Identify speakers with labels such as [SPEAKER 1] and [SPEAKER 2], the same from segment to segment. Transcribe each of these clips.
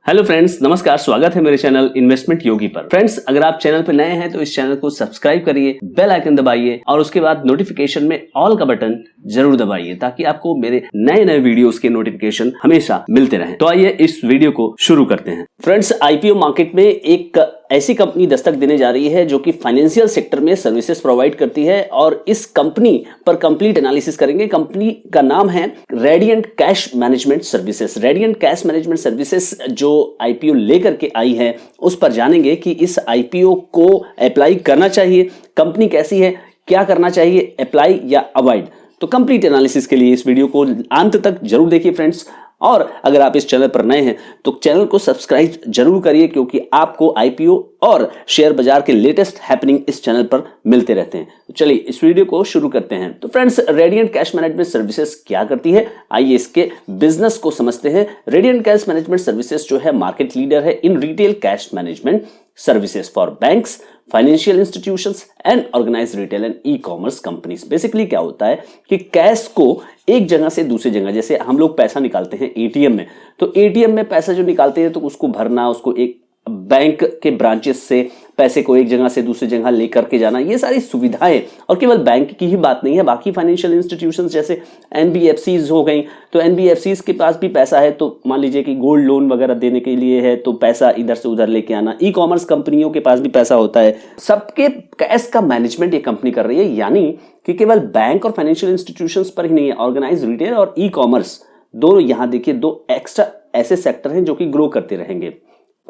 [SPEAKER 1] Hello friends, नमस्कार। स्वागत है मेरे चैनल इन्वेस्टमेंट योगी पर। फ्रेंड्स, अगर आप चैनल पर नए हैं तो इस चैनल को सब्सक्राइब करिए, बेल आइकन दबाइए और उसके बाद नोटिफिकेशन में ऑल का बटन जरूर दबाइए ताकि आपको मेरे नए नए वीडियोस के नोटिफिकेशन हमेशा मिलते रहें। तो आइए इस वीडियो को शुरू करते हैं। फ्रेंड्स, आईपीओ मार्केट में एक ऐसी कंपनी दस्तक देने जा रही है जो कि फाइनेंशियल सेक्टर में सर्विसेज प्रोवाइड करती है और इस कंपनी पर कंप्लीट एनालिसिस करेंगे। कंपनी का नाम है radiant cash management services. Radiant cash management services जो आईपीओ लेकर के आई है उस पर जानेंगे कि इस आईपीओ को अप्लाई करना चाहिए, कंपनी कैसी है, क्या करना चाहिए, अप्लाई या अवॉइड। तो कंप्लीट एनालिसिस के लिए इस वीडियो को अंत तक जरूर देखिए फ्रेंड्स। और अगर आप इस चैनल पर नए हैं तो चैनल को सब्सक्राइब जरूर करिए क्योंकि आपको आईपीओ और शेयर बाजार के लेटेस्ट हैपनिंग इस चैनल पर मिलते रहते हैं। तो चलिए इस वीडियो को शुरू करते हैं। तो friends, radiant cash management services क्या करती है, आइए इसके बिजनेस को समझते हैं। रेडिएंट कैश मैनेजमेंट सर्विसेज जो है मार्केट लीडर है in retail cash management services for banks, financial institutions and organised retail and e commerce companies. Basically क्या होता है कि कैश को एक जगह से दूसरी जगह, जैसे हम लोग पैसा निकालते हैं एटीएम में, तो एटीएम में पैसा जो निकालते हैं तो उसको भरना, उसको एक बैंक के ब्रांचेस से पैसे को एक जगह से दूसरी जगह लेकर के जाना, ये सारी सुविधाएं। और केवल बैंक की ही बात नहीं है, बाकी फाइनेंशियल इंस्टीट्यूशंस जैसे एनबीएफसीज हो गई, तो एनबीएफसीज के पास भी पैसा है, तो मान लीजिए कि गोल्ड लोन वगैरह देने के लिए है तो पैसा इधर से उधर लेके आना। ई कॉमर्स कंपनियों के पास भी पैसा होता है। सबके कैश का मैनेजमेंट ये कंपनी कर रही है, यानी कि केवल बैंक और फाइनेंशियल इंस्टीट्यूशंस पर ही नहीं है, ऑर्गेनाइज्ड रिटेल और ई कॉमर्स दोनों। यहां देखिए दो एक्स्ट्रा ऐसे सेक्टर हैं जो कि ग्रो करते रहेंगे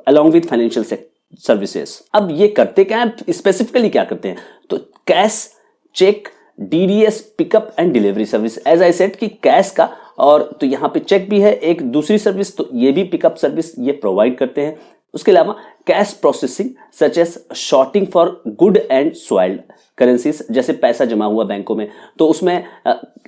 [SPEAKER 1] along with financial services। अब ये करते क्या है, स्पेसिफिकली क्या करते हैं, तो cash, cheque, DDS, pickup and delivery service. As I said कि कैश का, और तो यहाँ पे चेक भी है एक दूसरी सर्विस, तो ये भी पिकअप सर्विस ये प्रोवाइड करते हैं। उसके अलावा cash processing such as sorting for good and soiled currencies, जैसे पैसा जमा हुआ बैंकों में तो उसमें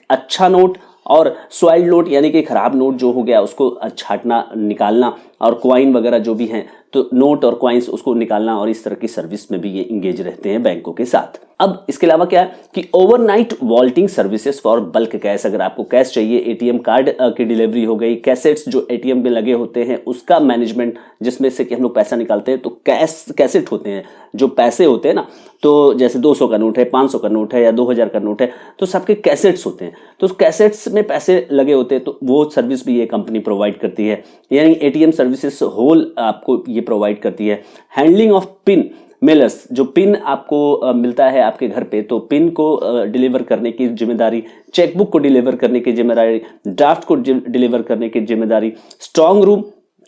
[SPEAKER 1] अच्छा नोट और सॉइल्ड नोट यानी कि खराब नोट जो हो गया उसको छाटना, निकालना, और क्वाइन वगैरह जो भी हैं तो नोट और क्वाइंस उसको निकालना, और इस तरह की सर्विस में भी ये इंगेज रहते हैं बैंकों के साथ। अब इसके अलावा क्या है कि overnight vaulting services for bulk cash. अगर आपको कैश चाहिए, एटीएम कार्ड की डिलीवरी हो गई, कैसेट्स जो एटीएम में लगे होते हैं उसका मैनेजमेंट, जिसमें से कि हम लोग पैसा निकालते हैं, तो कैसेट होते हैं जो पैसे होते हैं ना, तो जैसे 200 का नोट है, 500 का नोट है या 2000 का नोट है, तो सबके कैसेट्स होते हैं, तो कैसेट्स में पैसे लगे होते हैं, तो वो सर्विस भी ये कंपनी प्रोवाइड करती है। यानी एटीएम सर्विसेज होल आपको ये प्रोवाइड करती है। हैंडलिंग ऑफ पिन मेलर्स, जो पिन आपको मिलता है आपके घर पे, तो पिन को डिलीवर करने की जिम्मेदारी, चेकबुक को डिलीवर करने की जिम्मेदारी, ड्राफ्ट को डिलीवर करने की जिम्मेदारी। स्ट्रांग रूम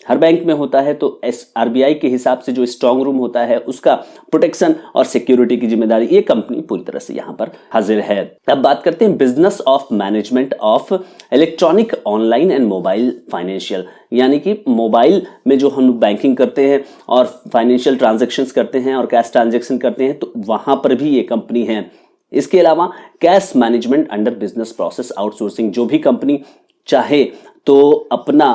[SPEAKER 1] हर बैंक में होता है, तो आरबीआई के हिसाब से जो स्ट्रांग रूम होता है उसका प्रोटेक्शन और सिक्योरिटी की जिम्मेदारी ये कंपनी पूरी तरह से यहाँ पर हाजिर है। अब बात करते हैं business of management of electronic online and mobile financial, यानी कि मोबाइल में जो हम बैंकिंग करते हैं और फाइनेंशियल ट्रांजेक्शन्स करते हैं और कैश ट्रांजेक्शन करते हैं, तो वहां पर भी ये कंपनी है। इसके अलावा cash management under business process outsourcing, जो भी कंपनी चाहे तो अपना,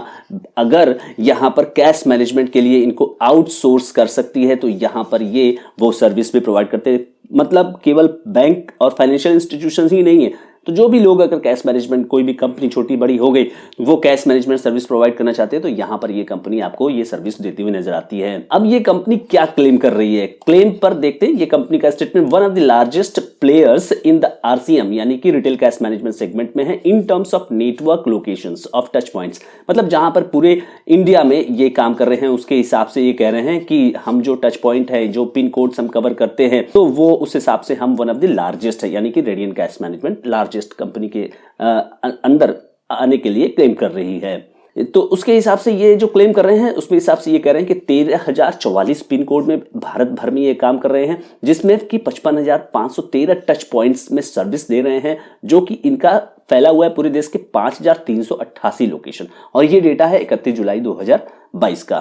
[SPEAKER 1] अगर यहां पर कैश मैनेजमेंट के लिए इनको आउटसोर्स कर सकती है, तो यहां पर ये वो सर्विस भी प्रोवाइड करते हैं। मतलब केवल बैंक और फाइनेंशियल इंस्टीट्यूशंस ही नहीं है, तो जो भी लोग अगर कैश मैनेजमेंट, कोई भी कंपनी छोटी बड़ी हो गई, वो कैश मैनेजमेंट सर्विस प्रोवाइड करना चाहते हैं, तो यहां पर ये कंपनी आपको ये सर्विस देती हुई नजर आती है। अब ये कंपनी क्या क्लेम कर रही है, क्लेम पर देखते हैं। ये कंपनी का statement, one of the largest players in the RCM यानी कि रिटेल कैश मैनेजमेंट सेगमेंट में है in terms of network locations of touch points. मतलब जहां पर पूरे इंडिया में ये काम कर रहे हैं उसके हिसाब से ये कह रहे हैं कि हम जो टच पॉइंट है, जो पिन कोड्स हम कवर करते हैं, तो वो उस हिसाब से हम वन ऑफ द लार्जेस्ट है, यानी कि radiant cash management largest company के अंदर आने के लिए क्लेम कर रही है। तो उसके हिसाब से ये जो क्लेम कर रहे हैं उसके हिसाब से ये कह रहे हैं कि 13,044 पिन कोड में भारत भर में ये काम कर रहे हैं, जिसमें कि 55,513 टच पॉइंट्स में सर्विस दे रहे हैं, जो कि इनका फैला हुआ है पूरे देश के 5,388 लोकेशन। और ये डेटा है 31 जुलाई 2022 का।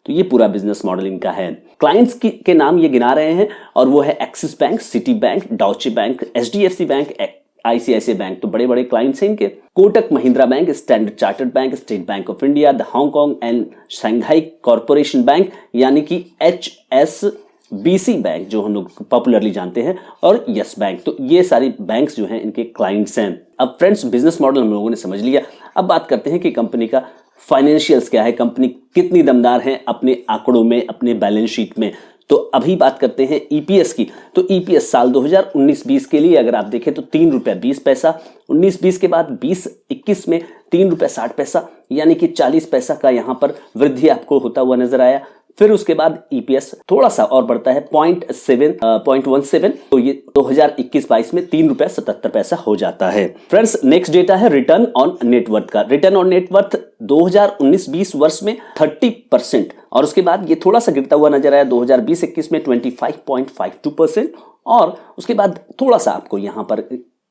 [SPEAKER 1] तो ये पूरा बिजनेस मॉडल इनका है। क्लाइंट्स के नाम ये गिना रहे हैं, और वो है axis bank, city bank, डॉचे bank, HDFC bank, ICICI bank, तो बड़े बड़े क्लाइंट्स हैं इनके। Kotak Mahindra bank, standard chartered bank, state bank of India, the Hong Kong and Shanghai corporation bank यानी कि HSBC बैंक जो हम लोग पॉपुलरली जानते हैं, और यस बैंक। तो ये सारी बैंक्स जो हैं इनके क्लाइंट्स हैं। अब फ्रेंड्स, बिजनेस मॉडल हम लोगों ने समझ लिया। अब बात करते हैं कि कंपनी का फाइनेंशियल्स क्या है, कंपनी कितनी दमदार है अपने आंकड़ों में, अपने बैलेंस शीट में। तो अभी बात करते हैं ईपीएस की। तो ईपीएस साल 2019-20 के लिए अगर आप देखें तो 3 रुपया 20 पैसा, 19-20 के बाद 20-21 में 3 रुपया 60 पैसा, यानी कि 40 पैसा का यहां पर वृद्धि आपको होता हुआ नजर आया। फिर उसके बाद ईपीएस थोड़ा सा और बढ़ता है 0.17, तो ये 2021-22 में 3 रुपया 77 पैसा हो जाता है। फ्रेंड्स, नेक्स्ट डेटा है रिटर्न ऑन नेटवर्थ का। रिटर्न ऑन नेटवर्थ 2019-20 वर्ष में 30%, और उसके बाद ये थोड़ा सा गिरता हुआ नजर आया 2020-21 में 25.52%, और उसके बाद थोड़ा सा आपको यहां पर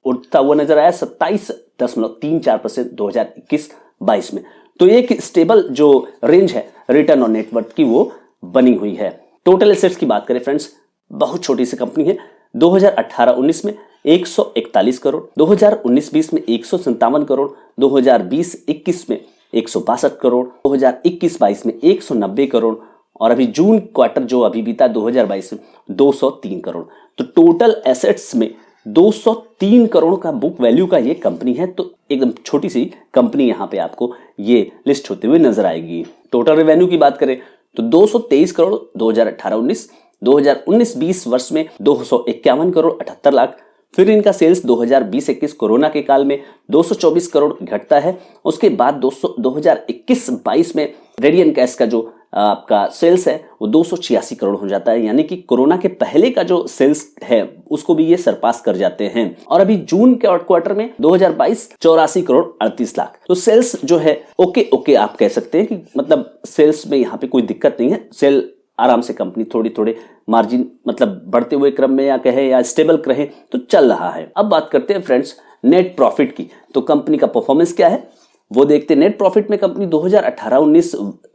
[SPEAKER 1] उठता हुआ नजर आया 27.34% 2021-22 में। तो एक स्टेबल जो रेंज है रिटर्न ऑन नेटवर्थ की वो बनी हुई है। टोटल एसेट्स की बात करें फ्रेंड्स, बहुत छोटी सी कंपनी है। 2018-19 में 141 करोड़, 2019-20 में 157 करोड़, 2020-21 में 162 करोड़, 2021-22 में 190 करोड़, और अभी जून क्वार्टर जो अभी बीता 2022 में 203 करोड़। तो टोटल एसेट्स में 203 करोड़ का बुक वैल्यू का ये कंपनी है। तो एकदम छोटी सी कंपनी यहां पे आपको ये लिस्ट होते हुए नजर आएगी। टोटल रेवेन्यू की बात करें तो 223 करोड़ 2018-19, 2019-20 वर्ष में 251 करोड़ 78 लाख। फिर इनका सेल्स 2020-21 कोरोना के काल में 224 करोड़ घटता है। उसके बाद 2021-22 में रेडियन गैस का जो आपका सेल्स है वो 286 करोड़ हो जाता है, यानी कि कोरोना के पहले का जो सेल्स है उसको भी ये सरपास कर जाते हैं। और अभी जून के क्वार्टर में 2022 84 करोड़ 38 लाख। तो सेल्स जो है ओके आप कह सकते हैं कि मतलब सेल्स में यहाँ पे कोई दिक्कत नहीं है। सेल आराम से कंपनी थोड़े मार्जिन मतलब बढ़ते हुए क्रम में या कहे या स्टेबल रहे तो चल रहा है। अब बात करते हैं फ्रेंड्स नेट प्रॉफिट की। तो कंपनी का परफॉर्मेंस क्या है वो देखते हैं। नेट प्रॉफिट में कंपनी 2018-19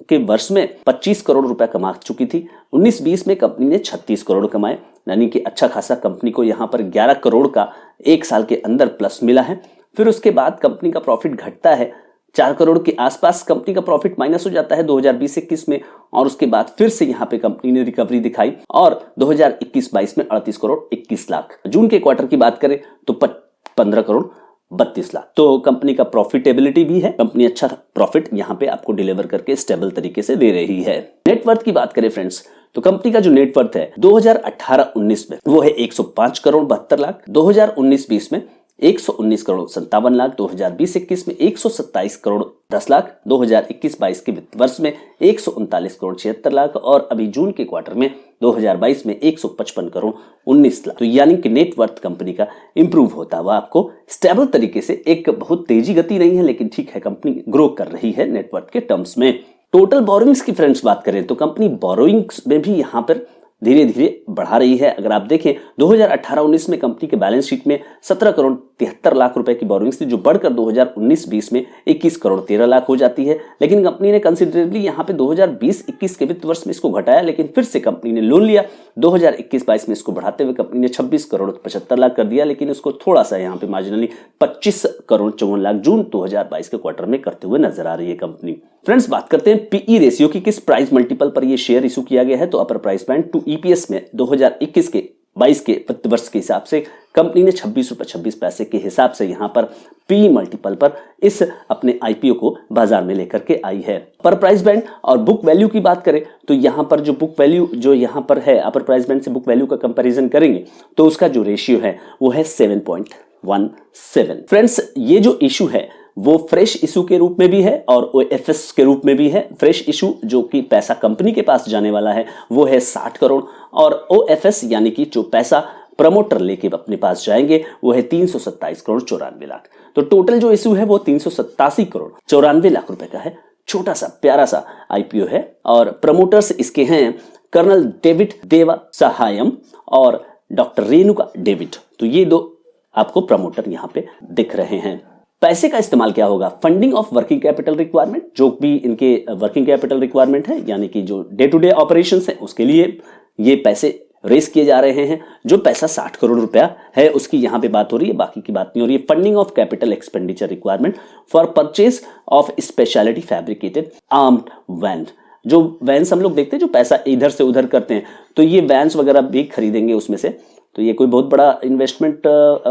[SPEAKER 1] के वर्ष में 25 करोड़ रुपया कमा चुकी थी। 19-20 में कंपनी ने 36 करोड़ कमाए, यानी कि अच्छा खासा कंपनी को यहाँ पर 11 करोड़ का एक साल के अंदर प्लस मिला है। फिर उसके बाद कंपनी का प्रॉफिट घटता है 4 करोड़ के आसपास, कंपनी का प्रॉफिट माइनस हो जाता है 2020-21 में, और उसके बाद फिर से यहाँ पे कंपनी ने रिकवरी दिखाई और 2021-22 में 38 करोड़ 21 लाख। जून के क्वार्टर की बात करें तो 15 करोड़ 32 लाख। तो कंपनी का प्रॉफिटेबिलिटी भी है, कंपनी अच्छा प्रॉफिट यहाँ पे आपको डिलीवर करके स्टेबल तरीके से दे रही है। नेटवर्थ की बात करें फ्रेंड्स तो कंपनी का जो नेटवर्थ है 2018-19 में वो है 105 करोड़ 72 लाख, 2019-20 में 119 करोड़ 57 लाख, 2020-21 में 127 करोड़ 10 लाख, 2021-22 के वित्त वर्ष में 139 करोड़ 76 लाख, और अभी जून के क्वार्टर में 2022 में 155 करोड़ 19 लाख। तो यानी कि नेटवर्थ कंपनी का इंप्रूव होता हुआ आपको स्टेबल तरीके से, एक बहुत तेजी गति नहीं है लेकिन ठीक है कंपनी ग्रो कर रही है नेटवर्थ के टर्म्स में। टोटल बोरोइंग्स की फ्रेंड्स बात करें तो कंपनी बोरोइंग्स में भी यहाँ पर धीरे धीरे बढ़ा रही है। अगर आप देखें 2018-19 में कंपनी के बैलेंस शीट में 17 करोड़ 73 लाख रुपए की बोरोइंग्स थी, जो बढ़कर 2019-20 में 21 करोड़ 13 लाख हो जाती है। लेकिन कंपनी ने कंसिडरेबली यहाँ पे 2020-21 के वित्त वर्ष में इसको घटाया, लेकिन फिर से कंपनी ने लोन लिया 2021-22 में इसको बढ़ाते हुए कंपनी ने 26 करोड़ 75 लाख कर दिया, लेकिन उसको थोड़ा सा यहाँ पे मार्जिनली 25 करोड़ 54 लाख जून 2022 के क्वार्टर में करते हुए नजर आ रही है कंपनी। फ्रेंड्स बात करते हैं पीई रेशियो की, किस प्राइस मल्टीपल पर ये शेयर इशू किया गया है। तो अपर प्राइस बैंड टू ईपीएस में 2021 के 22 के वित्त वर्ष के हिसाब से कंपनी ने 26 रुपए 26 पैसे के हिसाब से यहाँ पर पी मल्टीपल पर इस अपने आईपीओ को बाजार में लेकर के आई है। पर प्राइस बैंड और बुक वैल्यू की बात करें तो यहाँ पर जो बुक वैल्यू जो यहाँ पर है अपर प्राइस बैंड से बुक वैल्यू का कंपैरिजन करेंगे तो उसका जो रेशियो है वो है 7.17। फ्रेंड्स ये जो इशू है वो फ्रेश इशू के रूप में भी है और ओएफएस के रूप में भी है। फ्रेश इशू जो कि पैसा कंपनी के पास जाने वाला है वो है 60 करोड़, और ओएफएस यानी कि जो पैसा प्रमोटर लेके अपने पास जाएंगे वो है 327 करोड़ 94 लाख। तो टोटल जो इशू है वो 387 करोड़ 94 लाख रुपए का है। छोटा सा प्यारा सा आईपीओ है, और प्रमोटर्स इसके हैं कर्नल डेविड देवा सहायम और डॉक्टर रेणुका डेविड। तो ये दो आपको प्रमोटर यहाँ पे दिख रहे हैं। पैसे का इस्तेमाल क्या होगा? Funding of working capital requirement, जो भी इनके वर्किंग कैपिटल रिक्वायरमेंट है यानी कि जो डे टू डे ऑपरेशंस है उसके लिए ये पैसे रेस किए जा रहे हैं। जो पैसा 60 करोड़ रुपया है उसकी यहाँ पे बात हो रही है, बाकी की बात नहीं हो रही है। Funding of capital expenditure requirement for purchase of speciality fabricated armed van. जो वैन्स हम लोग देखते हैं जो पैसा इधर से उधर करते हैं, तो ये वैन्स वगैरह भी खरीदेंगे उसमें से। तो ये कोई बहुत बड़ा इन्वेस्टमेंट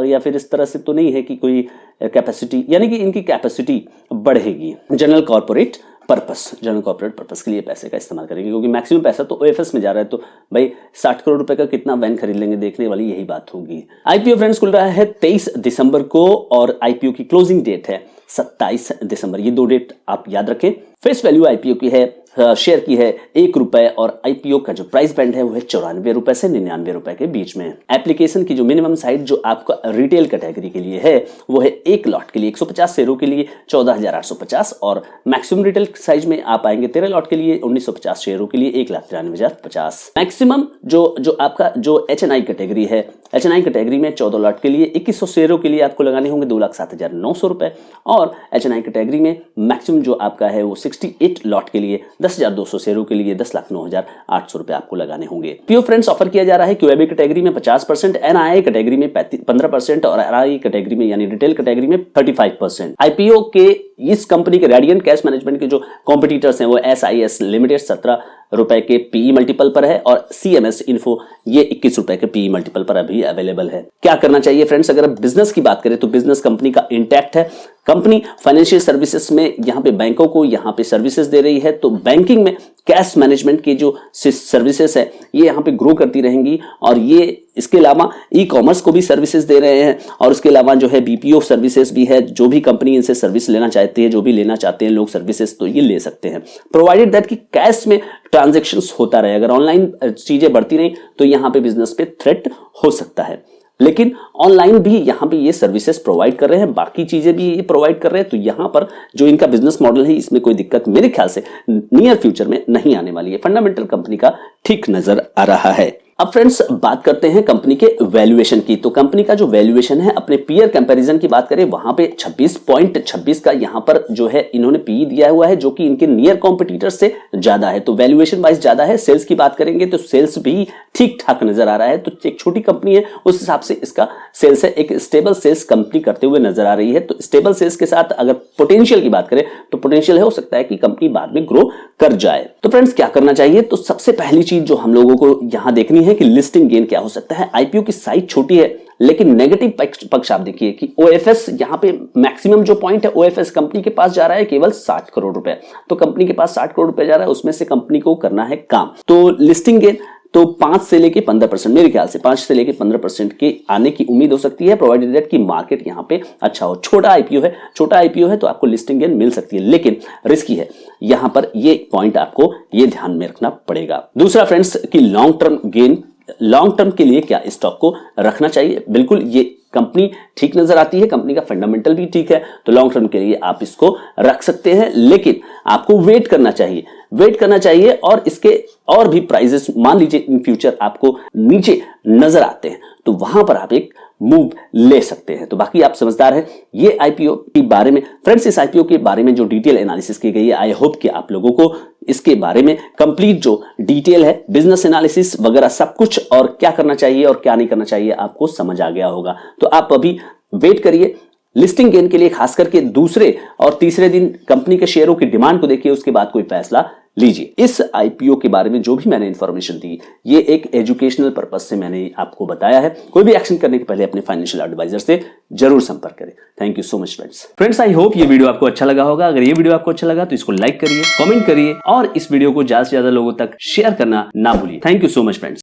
[SPEAKER 1] या फिर इस तरह से तो नहीं है कि कोई कैपेसिटी, यानी कि इनकी कैपेसिटी बढ़ेगी। General corporate purpose, general corporate purpose के लिए पैसे का इस्तेमाल करेंगे, क्योंकि मैक्सिमम पैसा तो ओएफएस में जा रहा है। तो भाई 60 करोड़ रुपए का कितना वैन खरीद लेंगे, देखने वाली यही बात होगी। आईपीओ फ्रेंड्स खुल रहा है 23 दिसंबर को और आईपीओ की क्लोजिंग डेट है 27 दिसंबर। ये 2 डेट आप याद रखें। फेस वैल्यू आईपीओ की है, शेयर की है 1 रुपए और आईपीओ का जो प्राइस बैंड है वो है 94 रुपए से 99 रुपए के बीच में। एप्लीकेशन की जो मिनिमम साइज जो आपका रिटेल कैटेगरी के लिए है वो है 1 लॉट के लिए 150 शेयरों के लिए 14,850 और मैक्सिमम रिटेल साइज में आप आएंगे 13 लॉट के लिए 1950 शेयरों के लिए 1,93,050। मैक्सिमम जो आपका जो एचएनआई कैटेगरी है, एचएनआई कैटेगरी में 14 लॉट के लिए 2100 शेयरों के लिए आपको लगाने होंगे 2,07,900 रुपए और एचएनआई कैटेगरी में मैक्सिमम जो आपका है वो 68 लॉट के लिए 10,200 शेयरों के लिए 10,09,800 रुपए आपको लगाने होंगे। पीओ फ्रेंड्स ऑफर किया जा रहा है क्यूएबी कैटेगरी में 50%, एनआईआई कैटेगरी में 15% और आरआई कैटेगरी में यानी रिटेल कैटेगरी में 35%। आईपीओ के इस कंपनी के रेडियंट कैश मैनेजमेंट के जो कॉम्पिटिटर्स हैं वो एसआईएस लिमिटेड 17 रुपए के पीई मल्टीपल पर है और सीएमएस इन्फो ये 21 रुपए के पीई मल्टीपल पर अभी अवेलेबल है। क्या करना चाहिए फ्रेंड्स, अगर बिजनेस की बात करें तो बिजनेस कंपनी का इंटैक्ट है। कंपनी फाइनेंशियल सर्विसेज में यहाँ पे बैंकों को यहाँ पे सर्विसेज दे रही है, तो बैंकिंग में कैश मैनेजमेंट की जो सर्विसेज है ये यहाँ पे ग्रो करती रहेंगी और ये इसके अलावा ई कॉमर्स को भी सर्विसेज दे रहे हैं और उसके अलावा जो है बीपीओ सर्विसेज भी है। जो भी कंपनी इनसे सर्विस लेना चाहती है, जो भी लेना चाहते हैं लोग सर्विसेज, तो ये ले सकते हैं, प्रोवाइडेड दैट कि कैश में ट्रांजैक्शंस होता रहे। अगर ऑनलाइन चीजें बढ़ती रही तो यहाँ पे बिजनेस पे थ्रेट हो सकता है, लेकिन ऑनलाइन भी यहाँ पे ये सर्विसेज प्रोवाइड कर रहे हैं, बाकी चीजें भी ये प्रोवाइड कर रहे हैं। तो यहाँ पर जो इनका बिजनेस मॉडल है इसमें कोई दिक्कत मेरे ख्याल से नियर फ्यूचर में नहीं आने वाली है। फंडामेंटल कंपनी का ठीक नजर आ रहा है। अब फ्रेंड्स बात करते हैं कंपनी के वैल्यूएशन की। तो कंपनी का जो वैल्यूएशन है अपने पीयर कंपैरिजन की बात करें वहां पे 26.26 का यहां पर जो है इन्होंने पीई दिया हुआ है, जो कि इनके नियर कॉम्पिटिटर्स से ज्यादा है, तो वैल्यूएशन वाइज ज्यादा है। सेल्स की बात करेंगे तो सेल्स भी ठीक ठाक नजर आ रहा है, तो एक छोटी कंपनी है उस हिसाब से इसका सेल्स है, एक स्टेबल सेल्स कंपनी करते हुए नजर आ रही है। तो स्टेबल सेल्स के साथ अगर पोटेंशियल की बात करें तो पोटेंशियल हो सकता है कि कंपनी बाद में ग्रो कर जाए। तो फ्रेंड्स क्या करना चाहिए, तो सबसे पहली चीज जो हम लोगों को यहां देखनी है कि लिस्टिंग गेन क्या हो सकता है। आईपीओ की साइज छोटी है, लेकिन नेगेटिव पक्ष आप देखिए कि ओएफएस यहां पे मैक्सिमम जो पॉइंट है ओएफएस कंपनी के पास जा रहा है केवल 60 करोड़ रुपए। तो कंपनी के पास 60 करोड़ रुपए जा रहा है, उसमें से कंपनी को करना है काम। तो लिस्टिंग गेन तो 5 से लेके 15%, मेरे ख्याल से 5 से लेके 15% के आने की उम्मीद हो सकती है, प्रोवाइडेड दैट कि मार्केट यहां पे अच्छा हो। छोटा आईपीओ है तो आपको लिस्टिंग गेन मिल सकती है, लेकिन रिस्की है। यहां पर ये पॉइंट आपको ये ध्यान में रखना पड़ेगा। दूसरा फ्रेंड्स कि long term gain, long term के लिए क्या स्टॉक को रखना चाहिए। बिल्कुल ये कंपनी ठीक नजर आती है, कंपनी का फंडामेंटल भी ठीक है, तो लॉन्ग टर्म के लिए आप इसको रख सकते हैं, लेकिन आपको वेट करना चाहिए और इसके और भी प्राइजेस मान लीजिए इन फ्यूचर आपको नीचे नजर आते हैं तो वहां पर आप एक मूव ले सकते हैं। तो बाकी आप समझदार हैं। ये आईपीओ के बारे में फ्रेंड्स, इस आईपीओ के बारे में जो डिटेल एनालिसिस की गई है, आई होप कि आप लोगों को इसके बारे में कंप्लीट जो डिटेल है, बिजनेस एनालिसिस वगैरह सब कुछ और क्या करना चाहिए और क्या नहीं करना चाहिए आपको समझ आ गया होगा। तो आप अभी वेट करिए लिस्टिंग गेन के लिए, खास करके दूसरे और तीसरे दिन कंपनी के शेयरों की डिमांड को देखिए, उसके बाद कोई फैसला लीजिए। इस आईपीओ के बारे में जो भी मैंने इंफॉर्मेशन दी ये एक एजुकेशनल पर्पस से मैंने आपको बताया है। कोई भी एक्शन करने के पहले अपने फाइनेंशियल एडवाइजर से जरूर संपर्क करें। Thank you so much friends. I hope ये वीडियो आपको अच्छा लगा होगा। अगर ये वीडियो आपको अच्छा लगा तो इसको लाइक करिए, कमेंट करिए और इस वीडियो को ज्यादा से ज्यादा लोगों तक शेयर करना ना भूलिए। Thank you so much friends.